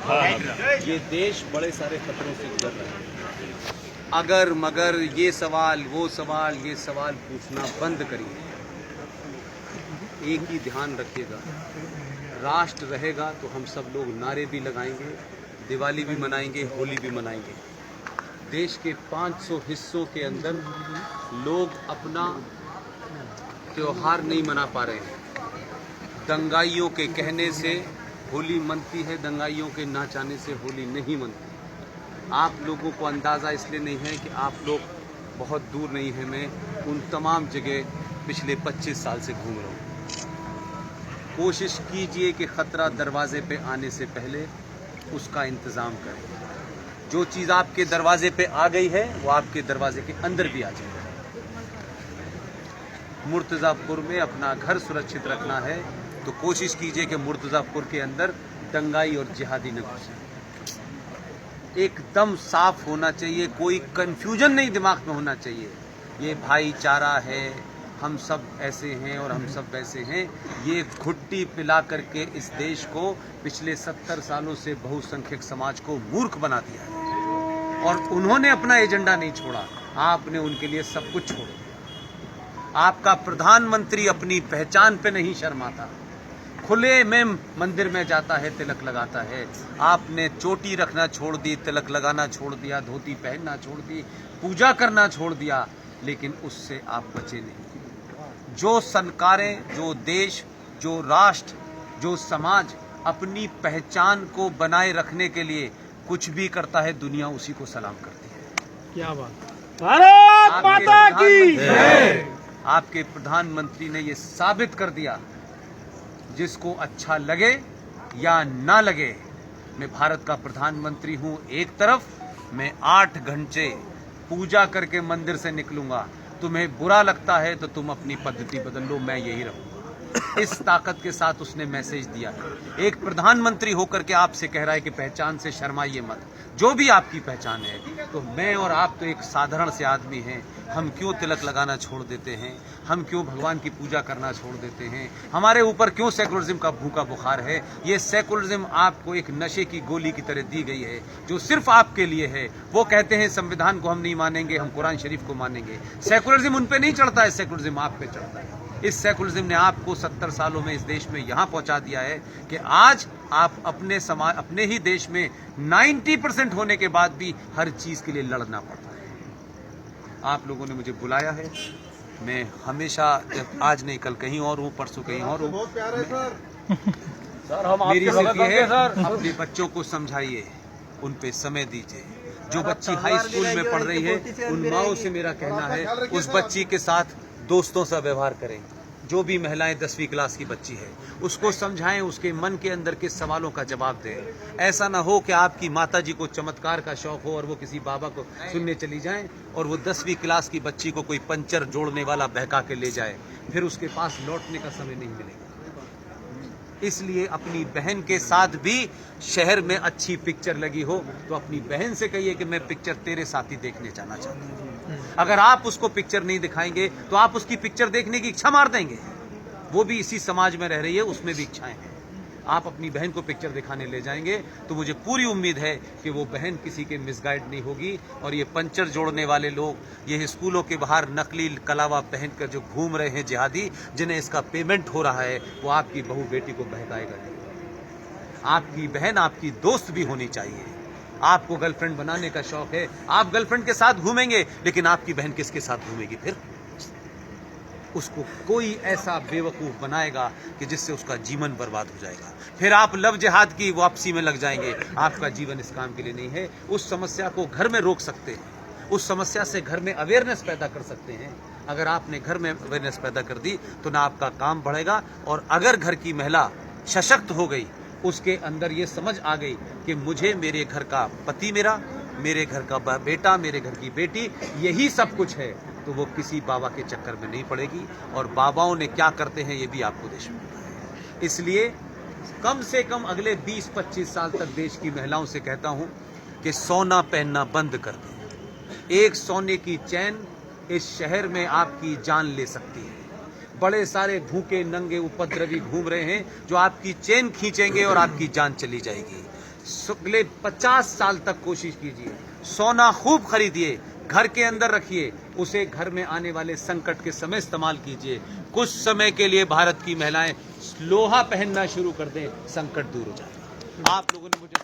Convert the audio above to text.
ये देश बड़े सारे खतरों से गुजर रहा है। अगर मगर ये सवाल वो सवाल ये सवाल पूछना बंद करिए। एक ही ध्यान रखिएगा, राष्ट्र रहेगा तो हम सब लोग नारे भी लगाएंगे, दिवाली भी मनाएंगे, होली भी मनाएंगे। देश के 500 हिस्सों के अंदर लोग अपना त्योहार नहीं मना पा रहे हैं। दंगाइयों के कहने से होली मनती है, दंगाइयों के ना चाहने से होली नहीं मनती। आप लोगों को अंदाज़ा इसलिए नहीं है कि आप लोग बहुत दूर नहीं हैं। मैं उन तमाम जगह पिछले 25 साल से घूम रहा हूँ। कोशिश कीजिए कि ख़तरा दरवाजे पे आने से पहले उसका इंतज़ाम करें। जो चीज़ आपके दरवाजे पे आ गई है वो आपके दरवाजे के अंदर भी आ जाए। मुर्तज़ापुर में अपना घर सुरक्षित रखना है तो कोशिश कीजिए कि मुर्तज़ापुर के अंदर दंगाई और जिहादी न घुसे। एकदम साफ होना चाहिए, कोई कंफ्यूजन नहीं दिमाग में होना चाहिए। ये भाईचारा है, हम सब ऐसे हैं और हम सब वैसे हैं। ये घुट्टी पिला करके इस देश को पिछले 70 सालों से बहुसंख्यक समाज को मूर्ख बना दिया है और उन्होंने अपना एजेंडा नहीं छोड़ा। आपने उनके लिए सब कुछ छोड़ दिया। आपका प्रधानमंत्री अपनी पहचान पे नहीं शर्माता, खुले में मंदिर में जाता है, तिलक लगाता है। आपने चोटी रखना छोड़ दी, तिलक लगाना छोड़ दिया, धोती पहनना छोड़ दी, पूजा करना छोड़ दिया, लेकिन उससे आप बचे नहीं। जो सरकारें, जो देश, जो राष्ट्र, जो समाज अपनी पहचान को बनाए रखने के लिए कुछ भी करता है, दुनिया उसी को सलाम करती है। क्या बात, भारत माता की जय। आपके प्रधानमंत्री ने ये साबित कर दिया, जिसको अच्छा लगे या ना लगे, मैं भारत का प्रधानमंत्री हूं। एक तरफ मैं 8 घंटे पूजा करके मंदिर से निकलूंगा, तुम्हें बुरा लगता है तो तुम अपनी पद्धति बदल लो, मैं यही रहूंगा। इस ताकत के साथ उसने मैसेज दिया। एक प्रधानमंत्री होकर के आपसे कह रहा है कि पहचान से शर्माइए मत, जो भी आपकी पहचान है। तो मैं और आप तो एक साधारण से आदमी हैं, हम क्यों तिलक लगाना छोड़ देते हैं? हम क्यों भगवान की पूजा करना छोड़ देते हैं? हमारे ऊपर क्यों सेकुलरिज्म का भूखा बुखार है? ये सेकुलरिज्म आपको एक नशे की गोली की तरह दी गई है, जो सिर्फ आपके लिए है। वो कहते हैं संविधान को हम नहीं मानेंगे, हम कुरान शरीफ को मानेंगे। सेकुलरिज्म उन पे नहीं चढ़ता है, सेकुलरिज्म आप पे चढ़ता है। इस सेकुलरिज्म ने आपको 70 सालों में इस देश में यहां पहुंचा दिया है कि आज आप अपने समाज, अपने ही देश में 90% होने के बाद भी हर चीज के लिए लड़ना पड़ता है। आप लोगों ने मुझे बुलाया है, मैं हमेशा, आज नहीं कल कहीं और हूं, परसों कहीं और हूं। मेरी सिर्फ ये है, अपने बच्चों को समझाइए, उन पे समय दीजिए। जो बच्ची हाई स्कूल में पढ़ रही है, उन माओं से मेरा कहना है उस बच्ची के साथ दोस्तों सा व्यवहार करें। जो भी महिलाएं 10वीं क्लास की बच्ची है, उसको समझाएं, उसके मन के अंदर के सवालों का जवाब दें। ऐसा ना हो कि आपकी माताजी को चमत्कार का शौक हो और वो किसी बाबा को सुनने चली जाएं और वो 10वीं क्लास की बच्ची को कोई पंचर जोड़ने वाला बहका के ले जाए, फिर उसके पास लौटने का समय नहीं मिलेगा। इसलिए अपनी बहन के साथ भी शहर में अच्छी पिक्चर लगी हो तो अपनी बहन से कहिए कि मैं पिक्चर तेरे साथ ही देखने जाना चाहती हूँ। अगर आप उसको पिक्चर नहीं दिखाएंगे तो आप उसकी पिक्चर देखने की इच्छा मार देंगे। वो भी इसी समाज में रह रही है, उसमें भी इच्छाएं हैं। आप अपनी बहन को पिक्चर दिखाने ले जाएंगे तो मुझे पूरी उम्मीद है कि वो बहन किसी के मिसगाइड नहीं होगी। और ये पंचर जोड़ने वाले लोग, ये स्कूलों के बाहर नकली कलावा पहनकर जो घूम रहे हैं जिहादी, जिन्हें इसका पेमेंट हो रहा है, वो आपकी बहू बेटी को बहकाएगा नहीं। आपकी बहन आपकी दोस्त भी होनी चाहिए। आपको गर्लफ्रेंड बनाने का शौक है, आप गर्लफ्रेंड के साथ घूमेंगे, लेकिन आपकी बहन किसके साथ घूमेगी? फिर उसको कोई ऐसा बेवकूफ बनाएगा कि जिससे उसका जीवन बर्बाद हो जाएगा। फिर आप लव जिहाद की वापसी में लग जाएंगे। आपका जीवन इस काम के लिए नहीं है। उस समस्या को घर में रोक सकते हैं, उस समस्या से घर में अवेयरनेस पैदा कर सकते हैं। अगर आपने घर में अवेयरनेस पैदा कर दी तो ना आपका काम बढ़ेगा, और अगर घर की महिला सशक्त हो गई, उसके अंदर ये समझ आ गई कि मुझे मेरे घर का पति, मेरे घर का बेटा, मेरे घर की बेटी, यही सब कुछ है, तो वो किसी बाबा के चक्कर में नहीं पड़ेगी। और बाबाओं ने क्या करते हैं ये भी आपको देश में पता है। इसलिए कम से कम अगले 20-25 साल तक देश की महिलाओं से कहता हूं कि सोना पहनना बंद कर दें। एक सोने की चैन इस शहर में आपकी जान ले सकती है। बड़े सारे भूखे नंगे उपद्रवी घूम रहे हैं जो आपकी चेन खींचेंगे और आपकी जान चली जाएगी। अगले 50 साल तक कोशिश कीजिए, सोना खूब खरीदिए, घर के अंदर रखिए, उसे घर में आने वाले संकट के समय इस्तेमाल कीजिए। कुछ समय के लिए भारत की महिलाएं लोहा पहनना शुरू कर दें, संकट दूर हो जाए। आप लोगों ने मुझे